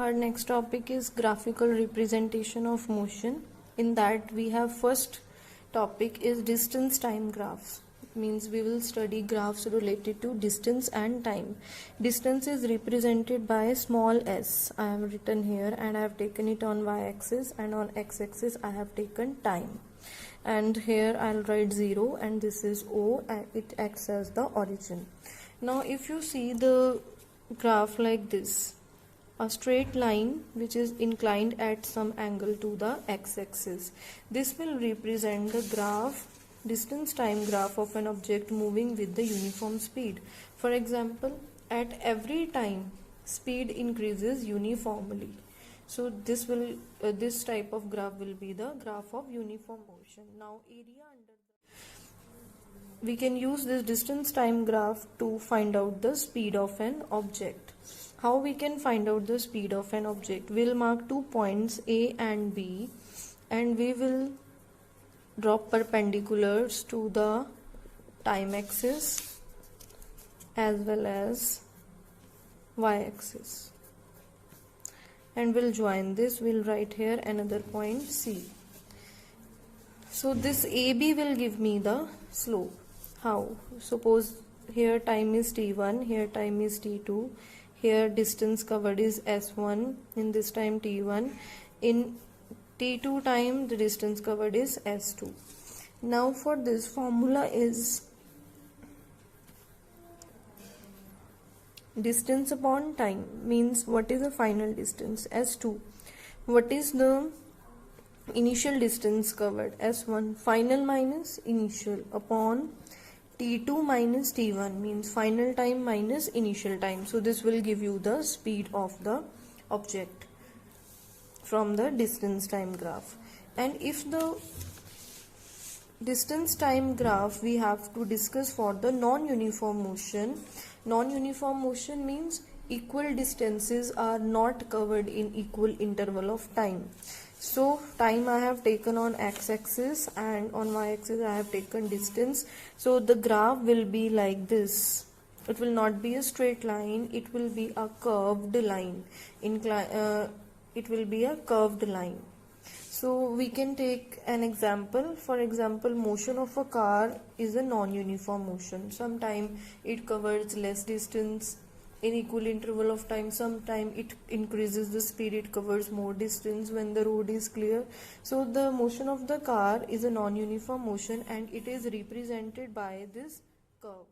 Our next topic is graphical representation of motion. In that we have first topic is distance time graphs. It means we will study graphs related to distance and time. Distance is represented by small s. I have written here and I have taken it on y-axis, and on x-axis I have taken time. And here I'll write 0 and this is O, and it acts as the origin. Now if you see the graph like this, a straight line which is inclined at some angle to the x-axis. This will represent the graph, distance time graph of an object moving with the uniform speed. For example, at every time speed increases uniformly. So this type of graph will be the graph of uniform motion. Now we can use this distance time graph to find out the speed of an object. How we can find out the speed of an object? We'll mark 2 points A and B, and we will drop perpendiculars to the time axis as well as y-axis, and we'll join this. We'll write here another point C. So this AB will give me the slope. How? Suppose here time is t1, here time is t2, here distance covered is s1, in this time t1, in t2 time the distance covered is s2. Now for this formula is distance upon time, means what is the final distance, s2. What is the initial distance covered, s1. Final minus initial upon t2 minus t1, means final time minus initial time. So this will give you the speed of the object from the distance time graph. And if the distance time graph we have to discuss for the non-uniform motion. Non-uniform motion means equal distances are not covered in equal interval of time. So time I have taken on x-axis and on y-axis I have taken distance. So the graph will be like this. It will not be a straight line, it will be a curved line. It will be a curved line. So we can take an example. For example, motion of a car is a non-uniform motion. Sometimes it covers less distance in equal interval of time, sometime it increases the speed, it covers more distance when the road is clear. So the motion of the car is a non-uniform motion and it is represented by this curve.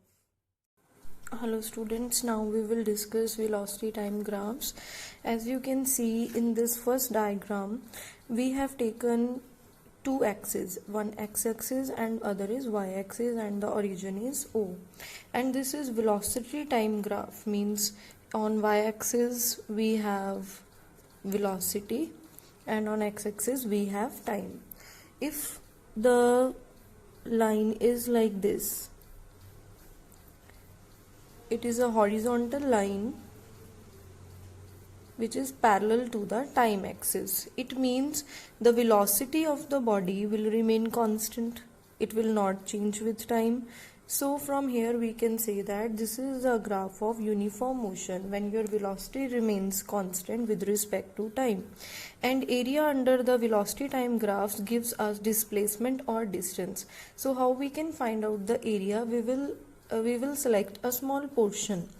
Hello students, now we will discuss velocity time graphs. As you can see in this first diagram, we have taken two axes, one x-axis and other is y-axis, and the origin is O. And this is velocity time graph, means on y-axis we have velocity and on x-axis we have time. If the line is like this, it is a horizontal line which is parallel to the time axis. It means the velocity of the body will remain constant. It will not change with time. So from here we can say that this is a graph of uniform motion when your velocity remains constant with respect to time. And area under the velocity time graphs gives us displacement or distance. So how we can find out the area? We will select a small portion.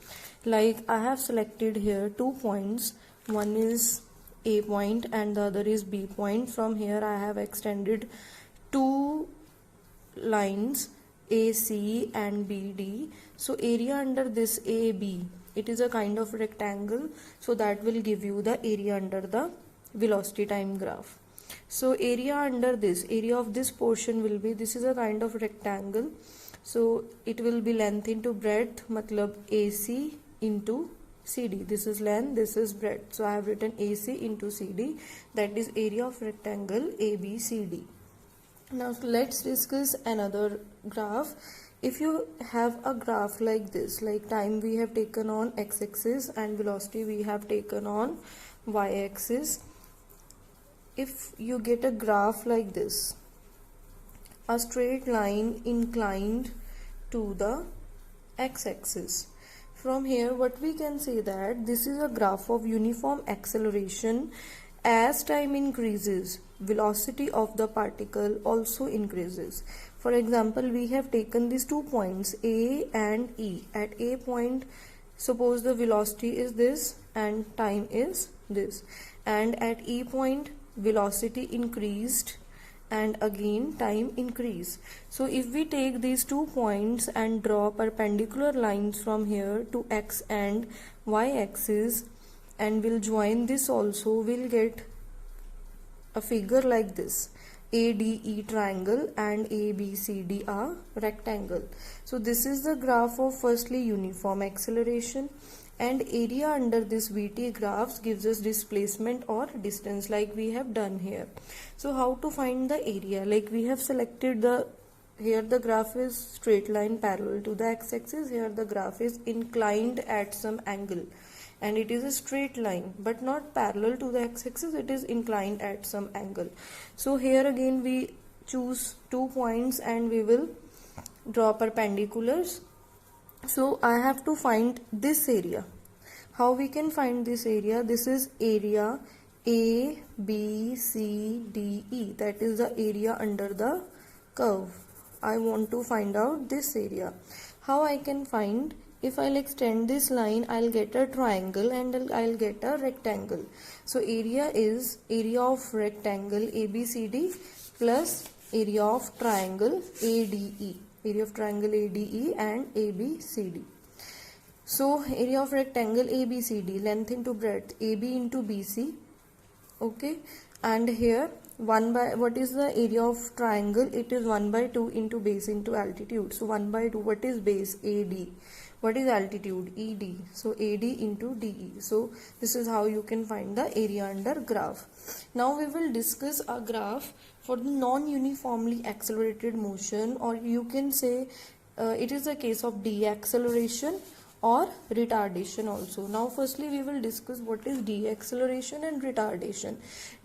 Like I have selected here 2 points. One is A point and the other is B point. From here I have extended 2 lines AC and BD. So area under this AB, it is a kind of rectangle, so that will give you the area under the velocity time graph. So area under this, area of this portion will be, this is a kind of rectangle, so it will be length into breadth, matlab AC into CD. This is length, this is breadth. So I have written AC into CD, that is area of rectangle ABCD. Now let's discuss another graph. If you have a graph like this, like time we have taken on x-axis and velocity we have taken on y-axis. If you get a graph like this, a straight line inclined to the x-axis. From here what we can say that this is a graph of uniform acceleration. As time increases, velocity of the particle also increases. For example, we have taken these 2 points A and E. At A point, suppose the velocity is this and time is this, and at E point velocity increased and again time increase. So if we take these 2 points and draw perpendicular lines from here to x and y axis and we'll join this also, we'll get a figure like this: ADE triangle and ABCD a rectangle. So this is the graph of firstly uniform acceleration, and area under this VT graphs gives us displacement or distance like we have done here. So how to find the area? Like we have selected here the graph is straight line parallel to the x-axis, here the graph is inclined at some angle and it is a straight line but not parallel to the x-axis, it is inclined at some angle. So here again we choose 2 points and we will draw perpendiculars. So I have to find this area. How we can find this area? This is area A, B, C, D, E. That is the area under the curve. I want to find out this area. How I can find? If I'll extend this line, I'll get a triangle and I'll get a rectangle. So area is area of rectangle ABCD plus area of triangle ADE. Area of triangle ADE and ABCD. So area of rectangle ABCD, length into breadth, AB into BC. Okay, and here 1 by, what is the area of triangle? It is 1 by 2 into base into altitude. So 1 by 2, what is base? AD. What is altitude? ED. So AD into DE. So this is how you can find the area under graph. Now we will discuss a graph for the non-uniformly accelerated motion, or you can say it is a case of deceleration or retardation also. Now firstly we will discuss what is deceleration and retardation.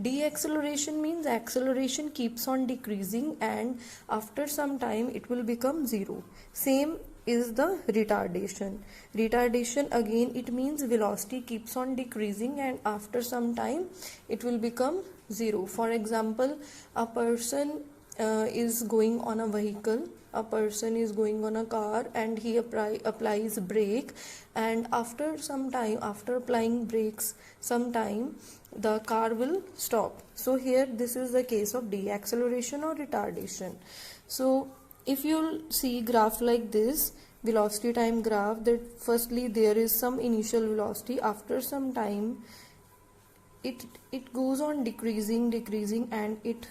Deceleration means acceleration keeps on decreasing and after some time it will become zero. Same is the retardation. Retardation again, it means velocity keeps on decreasing and after some time it will become zero. For example, a person is going on a vehicle, a person is going on a car and he applies brake, and after some time, after applying brakes some time, the car will stop. So here this is the case of deceleration or retardation. So if you see graph like this, velocity time graph, that firstly there is some initial velocity, after some time it goes on decreasing and it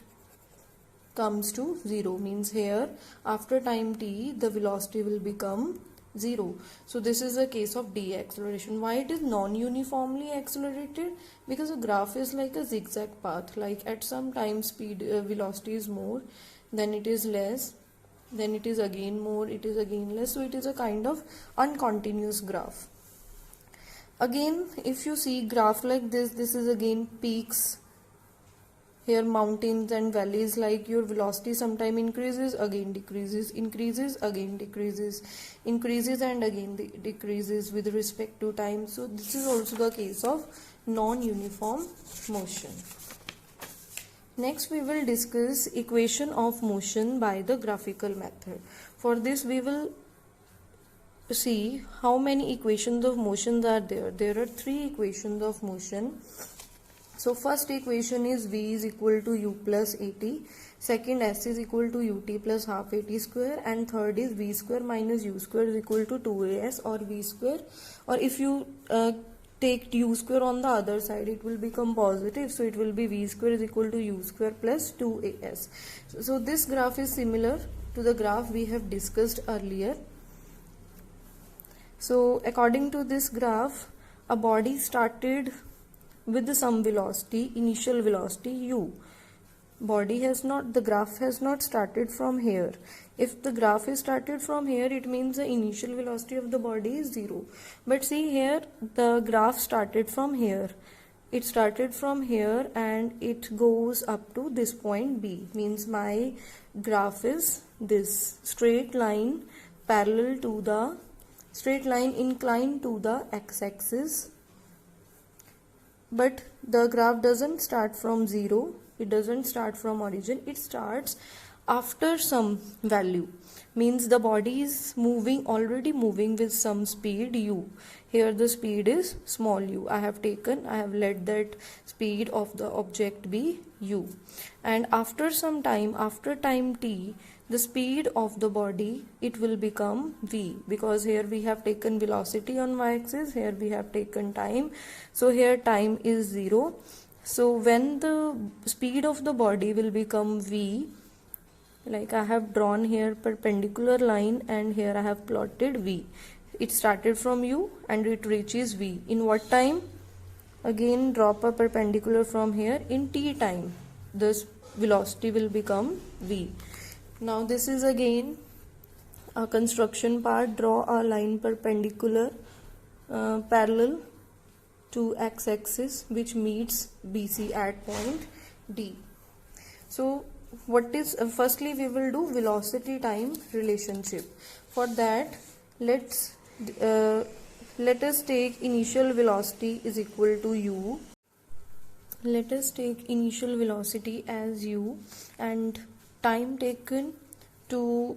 comes to zero, means here after time t the velocity will become zero. So this is a case of deceleration. Why it is non-uniformly accelerated? Because the graph is like a zigzag path, like at some time speed velocity is more, then it is less, then it is again more, it is again less. So it is a kind of uncontinuous graph. Again, if you see graph like this, this is again peaks, here mountains and valleys, like your velocity sometime increases, again decreases, increases, again decreases, increases and again decreases with respect to time. So this is also the case of non-uniform motion. Next we will discuss equation of motion by the graphical method. For this we will see how many equations of motion are there. There are 3 equations of motion. So first equation is V is equal to U plus AT, second S is equal to UT plus half AT square, and third is V square minus U square is equal to 2AS or V square, or if you take U square on the other side it will become positive, so it will be V square is equal to U square plus 2AS. So this graph is similar to the graph we have discussed earlier. So according to this graph, a body started with some velocity, initial velocity u. The graph has not started from here. If the graph is started from here, it means the initial velocity of the body is 0. But see here, the graph started from here. It started from here and it goes up to this point B. Means my graph is this straight line parallel to the straight line inclined to the x-axis, but the graph doesn't start from 0, it doesn't start from origin, it starts after some value, means the body is already moving with some speed u. Here the speed is small u. I have let that speed of the object be u, and after some time, after time t, the speed of the body, it will become v, because here we have taken velocity on y-axis, here we have taken time, so here time is 0. So when the speed of the body will become v, like I have drawn here perpendicular line and here I have plotted v. It started from u and it reaches v. In what time? Again drop a perpendicular from here. In t time, this velocity will become v. Now this is again a construction part. Draw a line perpendicular parallel to x-axis which meets BC at point D. So what is firstly we will do velocity time relationship. For that let us take initial velocity is equal to u. Let us take initial velocity as u, and time taken to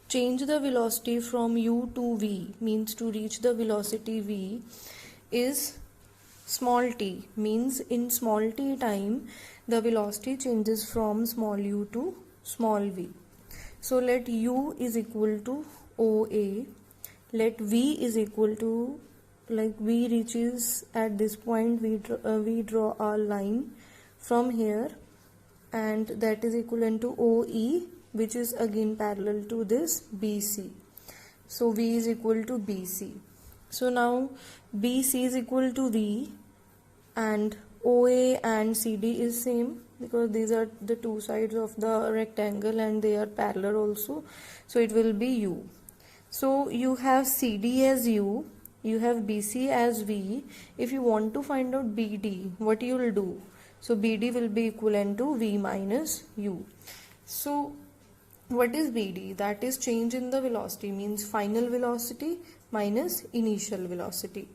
change the velocity from u to v, means to reach the velocity v, is small t, means in small t time the velocity changes from small u to small v. So let u is equal to OA, let v is equal to, like v reaches at this point, we draw a line from here and that is equivalent to OE, which is again parallel to this BC. So v is equal to BC. So now BC is equal to v and OA and CD is same, because these are the two sides of the rectangle and they are parallel also, so it will be u. So you have CD as u, you have BC as v. If you want to find out BD, what you will do? So BD will be equivalent to v minus u. So what is BD? That is change in the velocity, means final velocity minus initial velocity.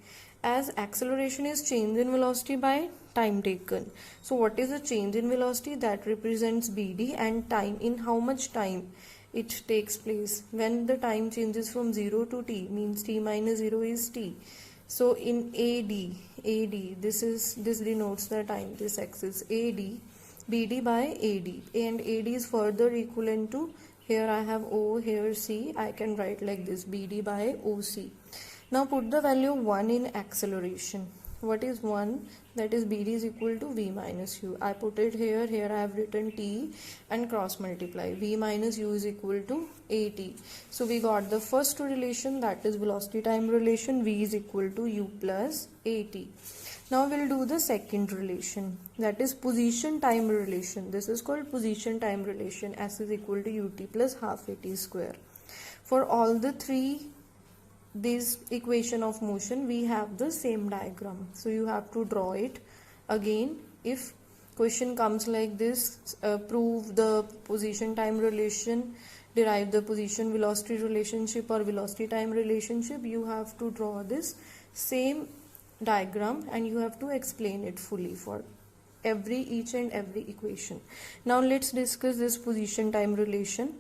As acceleration is change in velocity by time taken. So what is the change in velocity? That represents BD, and time, in how much time it takes place. When the time changes from 0 to t, means t minus 0 is t. So in AD, this denotes the time, this axis AD, BD by AD, and AD is further equivalent to, here I have O, here C, I can write like this, BD by OC. Now put the value 1 in acceleration. What is 1? That is BD is equal to v minus u. I put it here, here I have written t and cross multiply. V minus u is equal to AT. So we got the first relation, that is velocity time relation, v is equal to u plus AT. Now we'll do the second relation, that is position time relation. This is called position time relation. S is equal to ut plus half AT square. For all the three this equation of motion, we have the same diagram, so you have to draw it again. If question comes like this, prove the position time relation, derive the position velocity relationship or velocity time relationship, you have to draw this same diagram and you have to explain it fully for each and every equation. Now let's discuss this position time relation.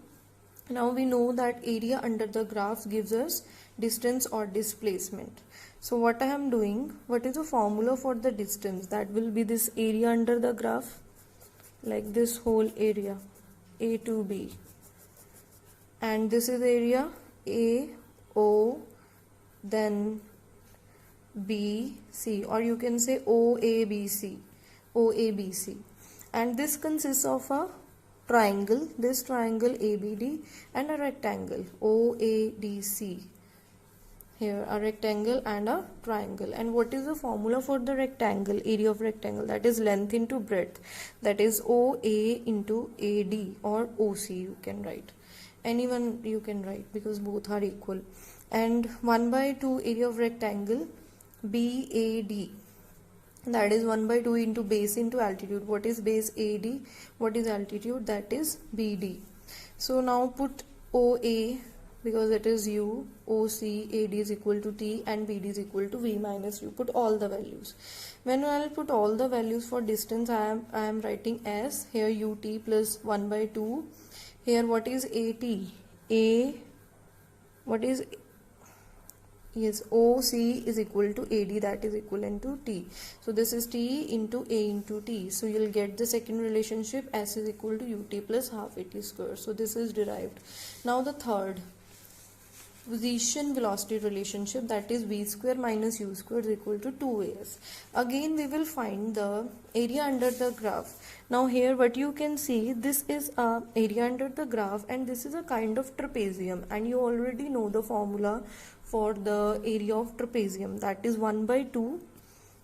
Now we know that area under the graph gives us distance or displacement. So what I am doing, what is the formula for the distance? That will be this area under the graph, like this whole area A to B, and this is area A, O, then B, C, or you can say OABC, OABC, and this consists of a triangle, this triangle ABD, and a rectangle OADC. Here a rectangle and a triangle. And what is the formula for the rectangle, area of rectangle? That is length into breadth, that is OA into AD, or OC you can write, anyone you can write because both are equal. And 1/2 area of rectangle BAD, that is 1/2 into base into altitude. What is base? AD. What is altitude? That is BD. So now put OA because it is u, OC, AD is equal to T and BD is equal to V minus U. Put all the values. When I'll put all the values for distance, I am writing as here UT plus 1 by 2. Here what is AT? What is, yes, OC is equal to AD, that is equivalent to T. So this is T into A into T. So you'll get the second relationship, S is equal to UT plus half AT square. So this is derived. Now the third, position velocity relationship, that is V square minus U square is equal to 2AS. Again we will find the area under the graph. Now here what you can see, this is a area under the graph and this is a kind of trapezium, and you already know the formula for the area of trapezium, that is 1 by 2.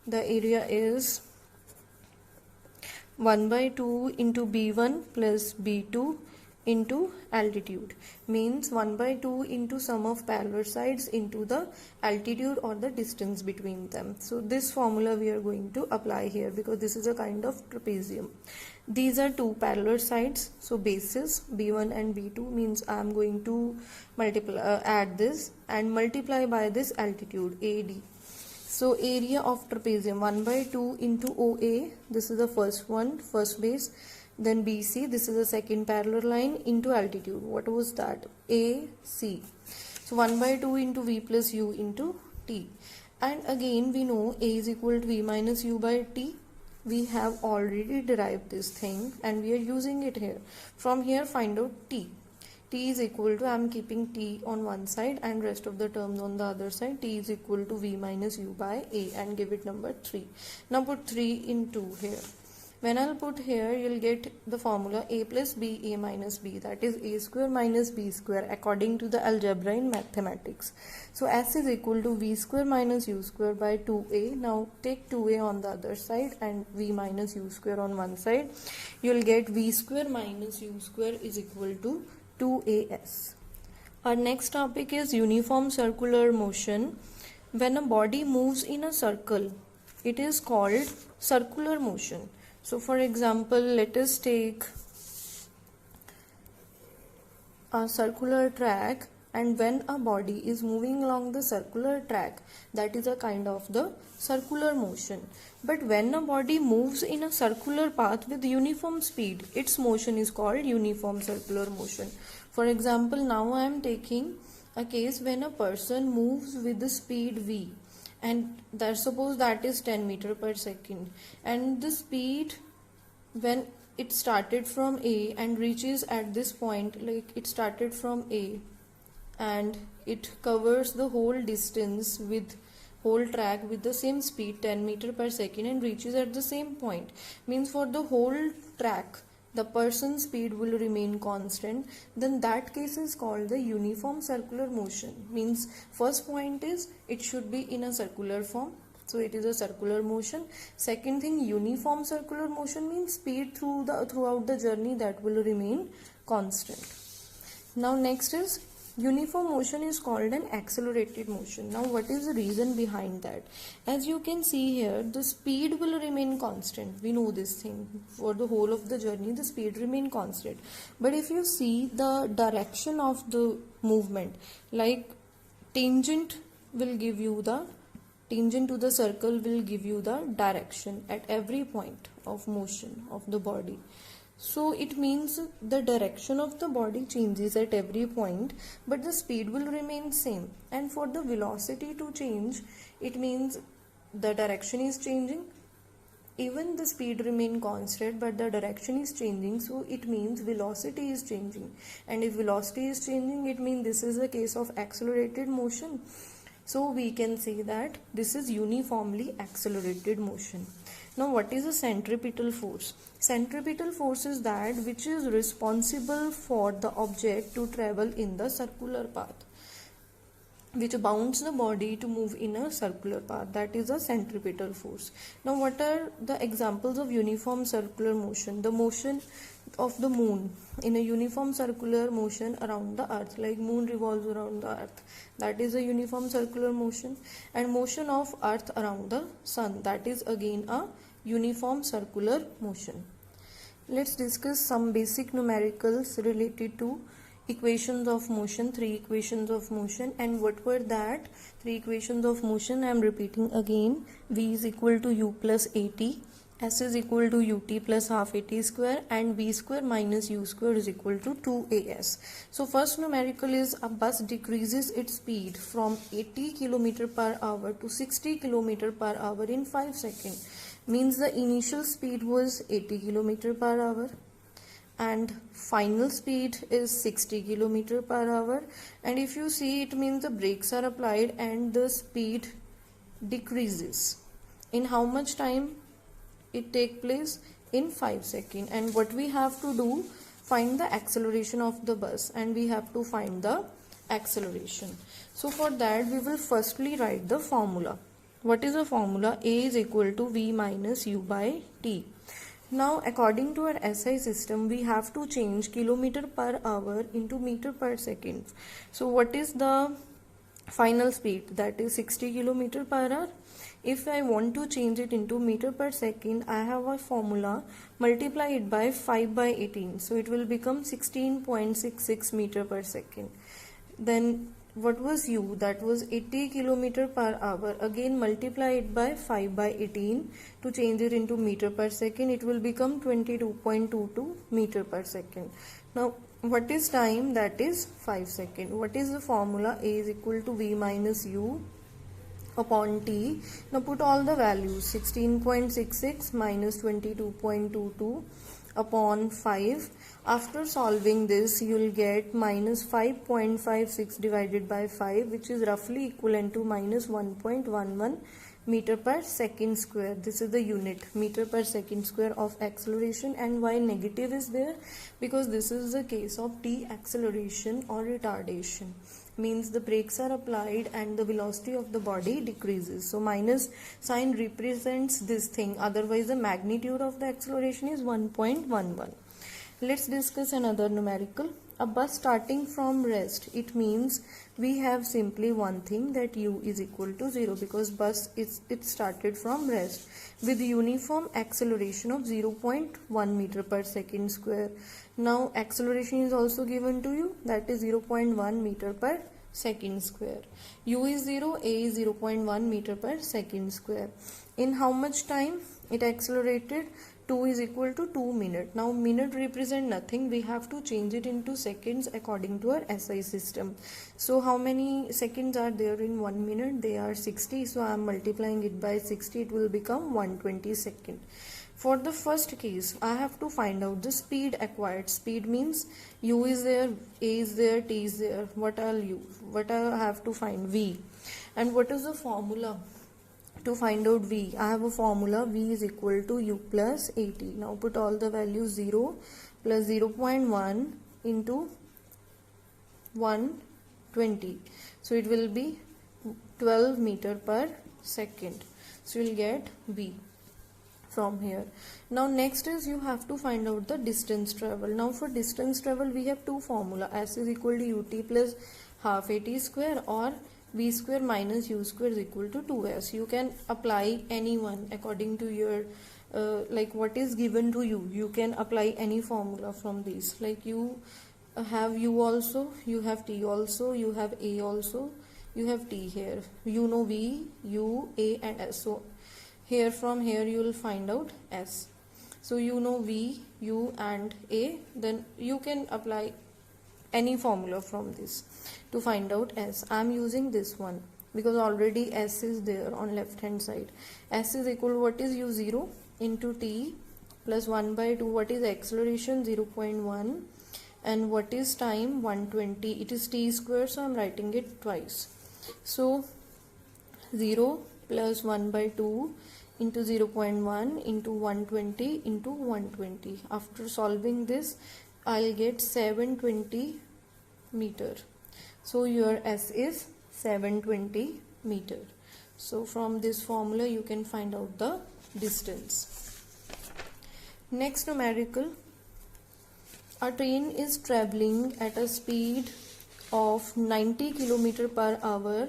The area is 1 by 2 into B1 plus B2 into altitude, means 1 by 2 into sum of parallel sides into the altitude or the distance between them. So this formula we are going to apply here because this is a kind of trapezium. These are two parallel sides, so bases B1 and B2, means I am going to multiply, add this and multiply by this altitude AD. So area of trapezium 1 by 2 into OA, this is the first one, first base. Then BC, this is the second parallel line, into altitude. What was that? AC. So 1 by 2 into V plus U into T. And again we know A is equal to V minus U by T. We have already derived this thing and we are using it here. From here find out T. T is equal to, I am keeping T on one side and rest of the terms on the other side. T is equal to V minus U by A and give it number 3. Now put 3 in 2 here. When I'll put here, you'll get the formula A plus B, A minus B, that is A square minus B square according to the algebra in mathematics. So S is equal to V square minus U square by 2A. Now take 2A on the other side and V minus U square on one side. You'll get V square minus U square is equal to 2AS. Our next topic is uniform circular motion. When a body moves in a circle, it is called circular motion. So for example, let us take a circular track, and when a body is moving along the circular track, that is a kind of the circular motion. But when a body moves in a circular path with uniform speed, its motion is called uniform circular motion. For example, now I am taking a case when a person moves with the speed V, and that suppose that is 10 meter per second, and the speed when it started from A and reaches at this point, like it started from A and it covers the whole distance with whole track with the same speed 10 meter per second and reaches at the same point, means for the whole track the person's speed will remain constant, then that case is called the uniform circular motion. Means first point is it should be in a circular form, so it is a circular motion. Second thing, uniform circular motion means speed throughout the journey that will remain constant. Now next is uniform motion is called an accelerated motion. Now what is the reason behind that? As you can see here, the speed will remain constant. We know this thing. For the whole of the journey, the speed remain constant. But if you see the direction of the movement, like tangent will give you the tangent to the circle will give you the direction at every point of motion of the body. So it means the direction of the body changes at every point, but the speed will remain same. And for the velocity to change, it means the direction is changing. Even the speed remain constant, but the direction is changing, so it means velocity is changing. And if velocity is changing, it means this is a case of accelerated motion. So we can say that this is uniformly accelerated motion. Now what is a centripetal force? Centripetal force is that which is responsible for the object to travel in the circular path, which bounds the body to move in a circular path. That is a centripetal force. Now what are the examples of uniform circular motion? The motion of the moon in a uniform circular motion around the earth, like moon revolves around the earth, that is a uniform circular motion. And motion of earth around the sun, that is again a uniform circular motion. Let's discuss some basic numericals related to equations of motion, three equations of motion. And what were that three equations of motion? I am repeating again. V is equal to u plus at, s is equal to ut plus half at square, and v square minus u square is equal to 2as. So first numerical is a bus decreases its speed from 80 km per hour to 60 km per hour in 5 seconds. Means the initial speed was 80 km per hour and final speed is 60 km per hour. And if you see, it means the brakes are applied and the speed decreases. In how much time it take place? In 5 seconds. And what we have to do? Find the acceleration of the bus, and we have to find the acceleration. So for that we will firstly write the formula. What is the formula? A is equal to v minus u by t. Now according to our SI system, we have to change kilometer per hour into meter per second. So what is the final speed? That is 60 km per hour. If I want to change it into meter per second, I have a formula, multiply it by 5 by 18. So it will become 16.66 meter per second. Then what was u? That was 80 km per hour. Again multiply it by 5 by 18 to change it into meter per second. It will become 22.22 meter per second. Now what is time? That is 5 seconds. What is the formula? A is equal to v minus u upon t. Now put all the values. 16.66 minus 22.22 upon 5. After solving this, you will get minus 5.56 divided by 5, which is roughly equivalent to minus 1.11 meter per second square. This is the unit, meter per second square of acceleration. And why negative is there? Because this is the case of deceleration or retardation. Means the brakes are applied and the velocity of the body decreases. So minus sign represents this thing. Otherwise the magnitude of the acceleration is 1.11. Let's discuss another numerical. A bus starting from rest. It means we have simply one thing, that u is equal to 0, because bus it started from rest with uniform acceleration of 0.1 meter per second square. Now acceleration is also given to you, that is 0.1 meter per second square. U is 0, A is 0.1 meter per second square. In how much time it accelerated? 2 is equal to 2 minutes. Now minute represent nothing, we have to change it into seconds according to our SI system. So how many seconds are there in 1 minute? They are 60. So I am multiplying it by 60, it will become 120 seconds. For the first case, I have to find out the speed acquired. Speed means u is there, a is there, t is there. What are u? What I have to find? V. And what is the formula to find out v? I have a formula, v is equal to u plus at. Now put all the values. 0 plus 0.1 into 120. So it will be 12 meter per second. So you will get v from here. Now next is you have to find out the distance travel. Now for distance travel we have two formula, s is equal to ut plus half at square, or v square minus u square is equal to 2s. You can apply any one according to your like what is given to you. You can apply any formula from these. Like you have u also, you have t also, you have a also, you have t here. You know v, u, a and s. So here from here you will find out s. So you know v, u and a, then you can apply any formula from this to find out s. I am using this one because already s is there on left hand side. S is equal to, what is u? 0 into t plus 1 by 2. What is acceleration? 0.1. And what is time? 120. It is t square, so I am writing it twice. So 0 plus 1 by 2 into 0.1 into 120 into 120. After solving this, I'll get 720 meter. So your s is 720 meter. So from this formula you can find out the distance. Next numerical. A train is traveling at a speed of 90 km per hour.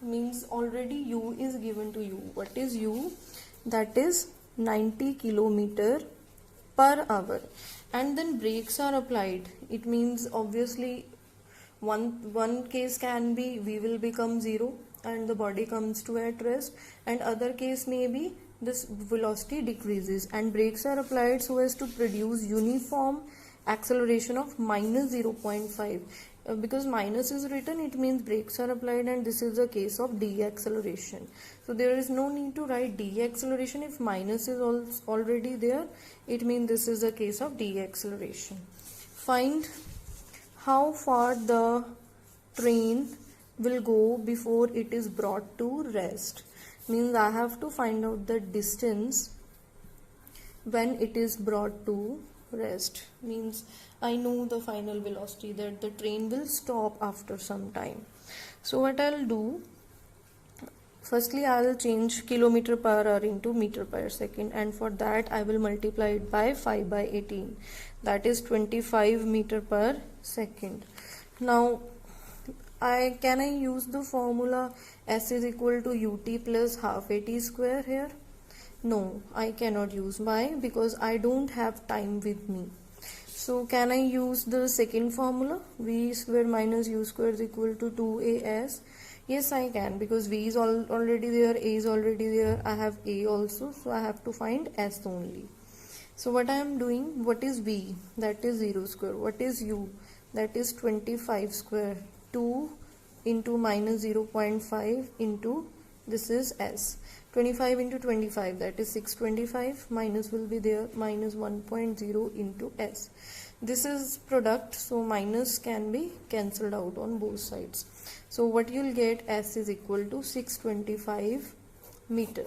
Means already u is given to you. What is u? That is 90 km per hour. And then brakes are applied. It means obviously one case can be v will become 0 and the body comes to at rest, and other case may be this velocity decreases and brakes are applied so as to produce uniform acceleration of minus 0.5. Because minus is written, it means brakes are applied, and this is a case of deceleration. So there is no need to write deceleration if minus is already there. It means this is a case of deceleration. Find how far the train will go before it is brought to rest. Means I have to find out the distance when it is brought to rest. Means I know the final velocity that the train will stop after some time. So what I'll do, firstly I'll change kilometer per hour into meter per second, and for that I will multiply it by 5 by 18, that is 25 meter per second. Now can I use the formula S is equal to ut plus half at square here? No, I cannot use. Why? Because I don't have time with me. So can I use the second formula, v square minus u square is equal to 2as? Yes, I can, because v is already there, a is already there, I have a also, so I have to find s only. So what I am doing, what is v? That is 0 square. What is u? That is 25 square. 2 into minus 0.5 into this is s. 25 into 25, that is 625, minus will be there, minus 1.0 into s. This is product, so minus can be cancelled out on both sides. So what you'll get, s is equal to 625 meter.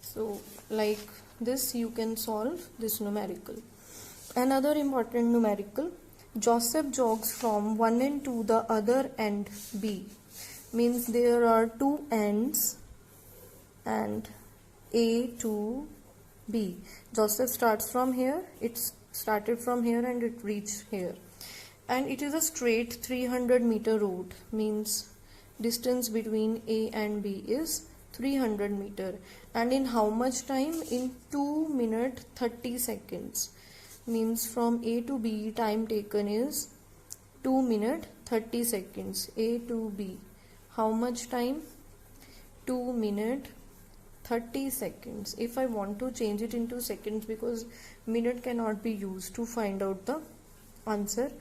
So like this you can solve this numerical. Another important numerical, Joseph jogs from one end to the other end B. Means there are two ends and A to B. Joseph starts from here, it's started from here and it reached here. And it is a straight 300 meter road, means distance between A and B is 300 meter. And in how much time? In 2 minutes 30 seconds. Means from A to B time taken is 2 minutes 30 seconds. A to B. How much time? 2 minutes 30 seconds. If I want to change it into seconds, because minute cannot be used to find out the answer,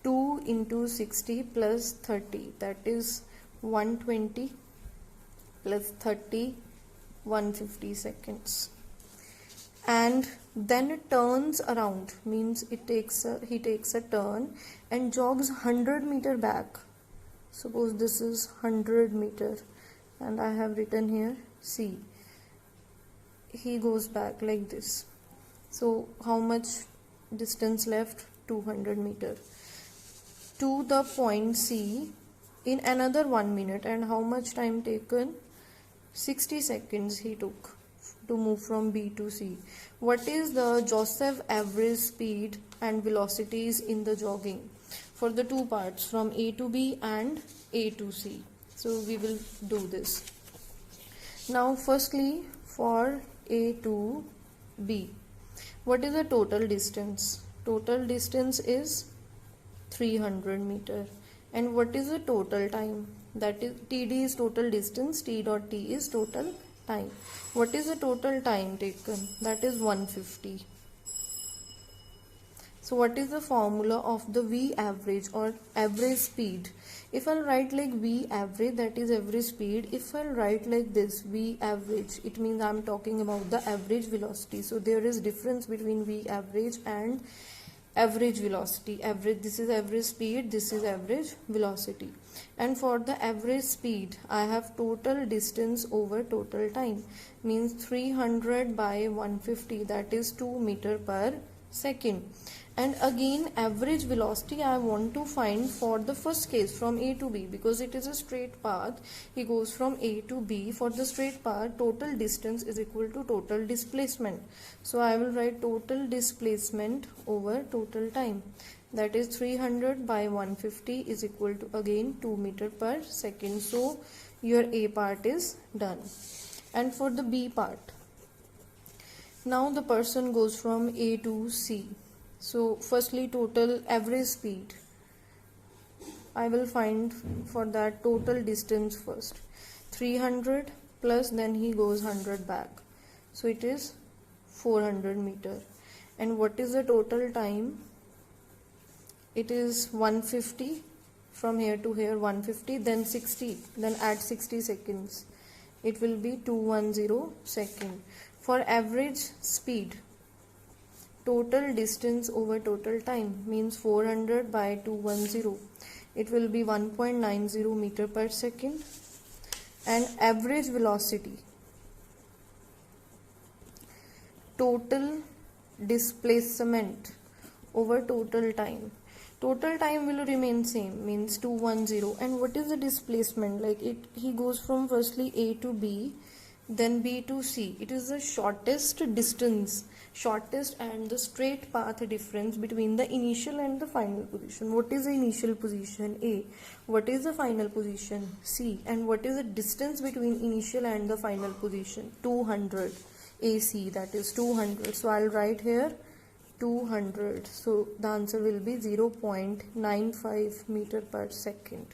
2 into 60 plus 30, that is 120 plus 30, 150 seconds. And then it turns around, means he takes a turn and jogs 100 meter back. Suppose this is 100 meter and I have written here C. He goes back like this. So how much distance left? 200 meter to the point C in another 1 minute. And how much time taken? 60 seconds he took to move from B to C. What is the Joseph average speed and velocities in the jogging for the two parts from A to B and A to C? So we will do this. Now firstly for A to B, what is the total distance? Total distance is 300 meter. And what is the total time? That is TD is total distance, T dot T is total time. What is the total time taken? That is 150. So what is the formula of the V average or average speed? If I'll write like V average, that is average speed. If I'll write like this V average, it means I'm talking about the average velocity. So there is difference between V average and average velocity. Average, this is average speed, this is average velocity. And for the average speed, I have total distance over total time, means 300 by 150, that is 2 meter per second. And again average velocity I want to find for the first case from A to B, because it is a straight path. He goes from A to B. For the straight path, total distance is equal to total displacement. So I will write total displacement over total time, that is 300 by 150 is equal to again 2 meter per second. So your A part is done. And for the B part, Now the person goes from A to C. So firstly, total average speed. I will find for that total distance first. 300 plus, then he goes 100 back. So it is 400 meter. And what is the total time? It is 150. From here to here 150, then 60, then add 60 seconds. It will be 210 second. For average speed, total distance over total time means 400 by 210. It will be 1.90 meter per second. And average velocity, total displacement over total time. Total time will remain same, means 210. And what is the displacement? Like he goes from firstly A to B, then B to C. It is the shortest distance, shortest and the straight path difference between the initial and the final position. What is the initial position? A. What is the final position? C. And what is the distance between initial and the final position? 200. AC, that is 200. So I'll write here 200. So the answer will be 0.95 meter per second.